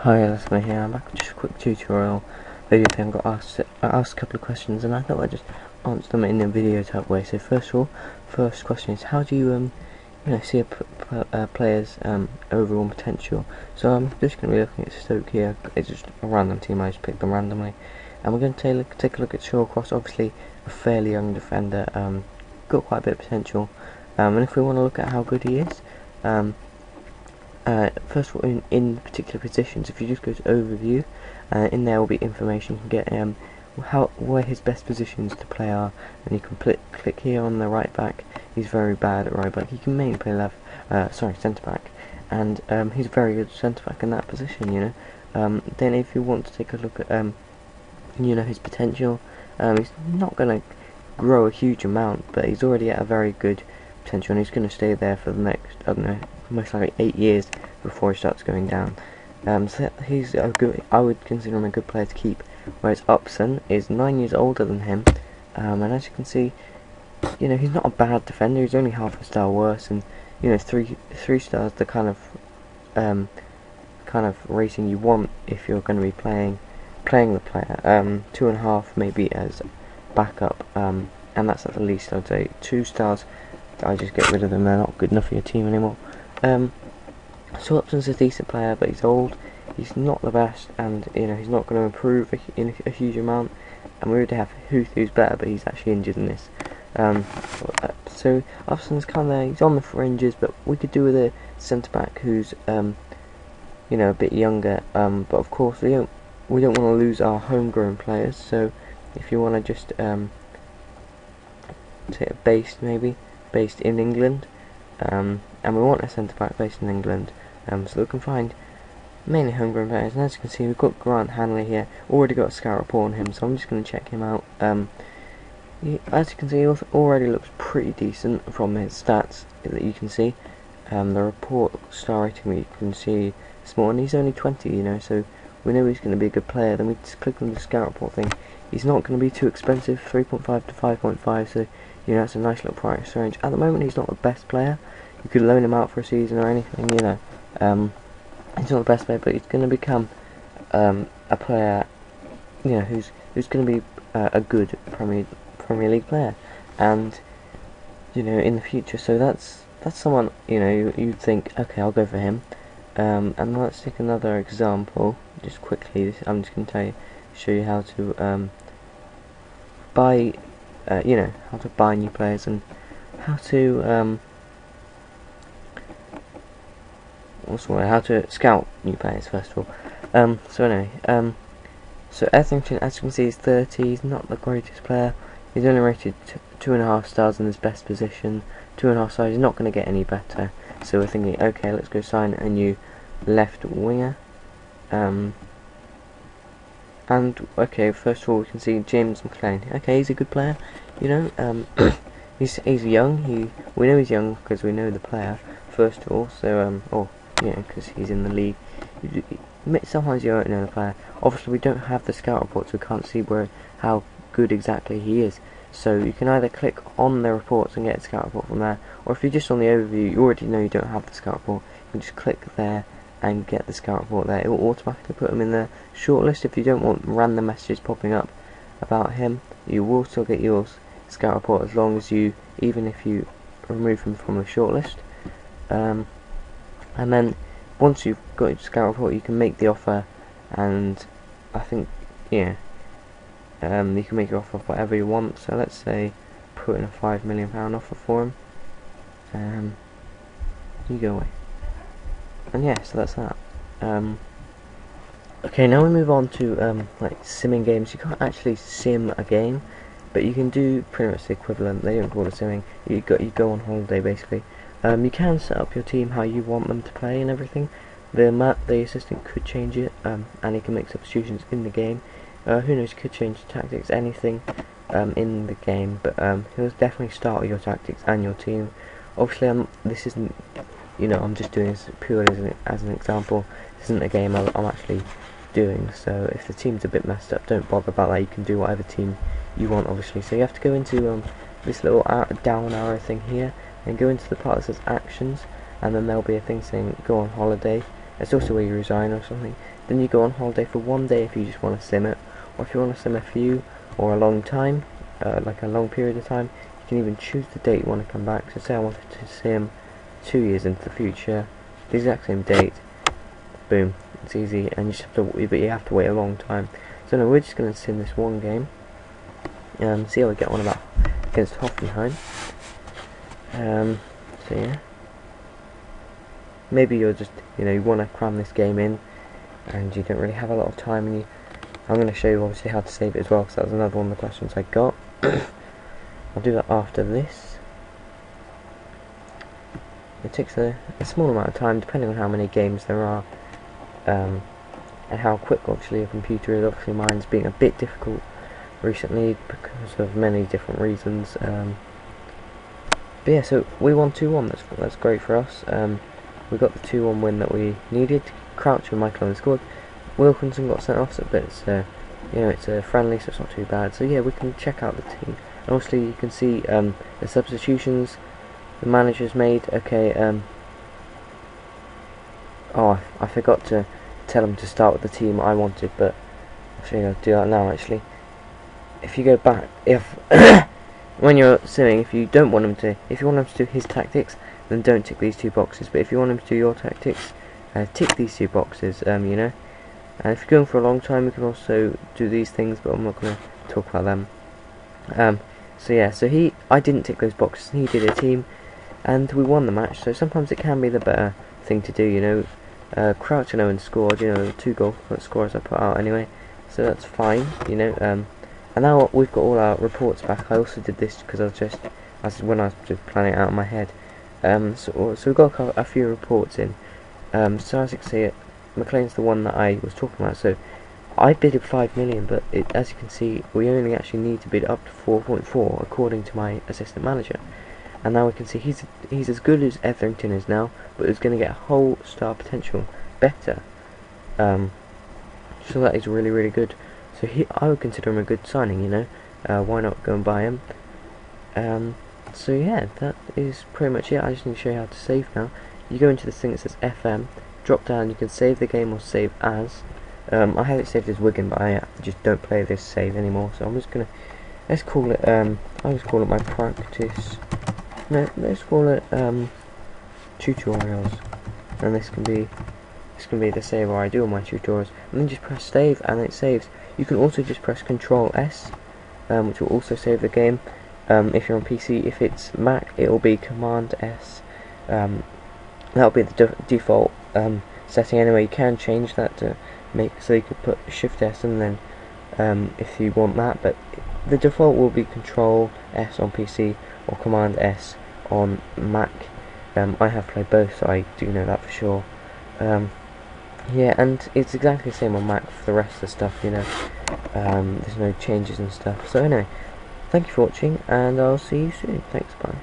Hi, that's me here. I'm back with just a quick tutorial video thing. I got asked a couple of questions, and I thought I'd just answer them in a video type way. So first of all, first question is, how do you see a player's overall potential? So I'm just going to be looking at Stoke here. It's just a random team. I just picked them randomly, and we're going to take a look at Shawcross. Obviously, a fairly young defender, got quite a bit of potential. And if we want to look at how good he is, first of all, in particular positions, if you just go to overview, in there will be information. You can get where his best positions to play are, and you can click here on the right back. He's very bad at right back. He can mainly play centre back, and he's a very good centre back in that position. Then if you want to take a look at his potential, he's not going to grow a huge amount, but he's already at a very good potential, and he's going to stay there for the next, I don't know, most likely 8 years before he starts going down. So he's a good, I would consider him a good player to keep. Whereas Upson is 9 years older than him, and as you can see, he's not a bad defender. He's only half a star worse, and three stars, the kind of rating you want if you're going to be playing the player. 2.5 maybe as backup, and that's at the least. I'd say 2 stars. I just get rid of them. They're not good enough for your team anymore. So Upson's a decent player, but he's old. He's not the best, and he's not going to improve in a huge amount. And we already have Huth, who's better, but he's actually injured in this. So Upson's he's on the fringes, but we could do with a centre back who's a bit younger. But of course we don't want to lose our homegrown players. So if you want to just say based in England, and we want a centre back based in England, so we can find mainly homegrown players. And as you can see, we've got Grant Hanley here. Already got a scout report on him, so I'm just going to check him out. As you can see, he already looks pretty decent from his stats that you can see. The report star rating, you can see small, and he's only 20, so we know he's going to be a good player. Then we just click on the scout report thing. He's not going to be too expensive, 3.5 to 5.5, so that's a nice little price range. At the moment, he's not the best player. You could loan him out for a season or anything, he's not the best player, but he's going to become a player, who's going to be a good Premier League player, and in the future. So that's someone you'd think, okay, I'll go for him. And let's take another example, just quickly. I'm just going to show you how to buy, how to buy new players, and how to how to scout new players first of all. So anyway, so Etherington, as you can see, is 30. He's not the greatest player. He's only rated 2.5 stars in his best position. 2.5 stars. He's not going to get any better. So we're thinking, okay, let's go sign a new left winger. And okay, first of all, we can see James McLean. Okay, he's a good player. He's young. We know he's young because we know the player first of all. So because he's in the league. Sometimes you don't know the player. Obviously, we don't have the scout report, so we can't see how good exactly he is. So you can either click on the reports and get a scout report from there, or if you're just on the overview, you already know you don't have the scout report. You can just click there and get the scout report there. It will automatically put him in the shortlist. If you don't want random messages popping up about him, you will still get your scout report as long as even if you remove him from the shortlist. And then once you've got your scout report, you can make the offer, and I think you can make your offer of whatever you want. So let's say put in a £5 million offer for him. You go away, and so that's that. Okay, now we move on to like simming games. You can't actually sim a game, but you can do pretty much the equivalent. They don't call it simming. You go on holiday basically. You can set up your team how you want them to play and everything. The assistant could change it, and he can make substitutions in the game. Who knows, he could change the tactics, anything in the game, but he'll definitely start with your tactics and your team. Obviously, this isn't, I'm just doing this purely as an example. This isn't a game I'm actually doing, so if the team's a bit messed up, don't bother about that. You can do whatever team you want, obviously. So you have to go into this little down arrow thing here, and go into the part that says actions, and then there'll be a thing saying go on holiday, It's also where you resign or something. Then you go on holiday for 1 day if you just want to sim it, or if you want to sim a few or a long time, like a long period of time. You can even choose the date you want to come back. So say I wanted to sim 2 years into the future, the exact same date. Boom, it's easy, and you just have to, but you have to wait a long time. So no, we're just going to sim this one game, see how we get on about against Hoffenheim. So yeah, maybe you're just, you want to cram this game in, and you don't really have a lot of time, and I'm going to show you obviously how to save it as well, because that was another one of the questions I got. I'll do that after this. It takes a small amount of time, depending on how many games there are, and how quick obviously your computer is. Obviously mine's being a bit difficult recently because of many different reasons. But yeah, so we won 2-1. That's great for us. We got the 2-1 win that we needed. Crouch and Michael Owen scored. Wilkinson got sent off, but it's it's a friendly, so it's not too bad. So yeah, we can check out the team. And obviously you can see the substitutions the manager's made. Okay. Oh, I forgot to tell him to start with the team I wanted, but I'll show you how to do that now. Actually, if you go back, when you're simming, if you want him to do his tactics, then don't tick these 2 boxes. But if you want him to do your tactics, tick these 2 boxes. And if you're going for a long time, you can also do these things, but I'm not going to talk about them. So yeah, I didn't tick those boxes. He did a team, and we won the match. So sometimes it can be the better thing to do. Crouch and Owen scored. 2 goal scorers I put out anyway, so that's fine. And now we've got all our reports back. I also did this because when I was just planning it out in my head. So we've got a few reports in. So as you can see, McLean's the one that I was talking about. So I bidded 5 million, but as you can see, we only actually need to bid up to 4.4 according to my assistant manager. And now we can see he's as good as Etherington is now, but he's going to get a whole star potential better. So that is really, really good. So I would consider him a good signing. Why not go and buy him? So yeah, that is pretty much it. I just need to show you how to save now. You go into this thing that says FM, drop down, you can save the game or save as. I have it saved as Wigan, but I just don't play this save anymore, so I'm just gonna, let's call it, I'll just call it my practice, no, let's call it, tutorials, and this can be the save where I do all my tutorials, and then just press save, and it saves. You can also just press Control S, which will also save the game. If you're on PC, if it's Mac, it will be Command S. That'll be the default setting anyway. You can change that to make so you could put Shift S and then if you want that, but the default will be Control S on PC or Command S on Mac. I have played both, so I do know that for sure. Yeah, and it's exactly the same on Mac for the rest of the stuff. There's no changes and stuff. So anyway, thank you for watching, and I'll see you soon. Thanks, bye.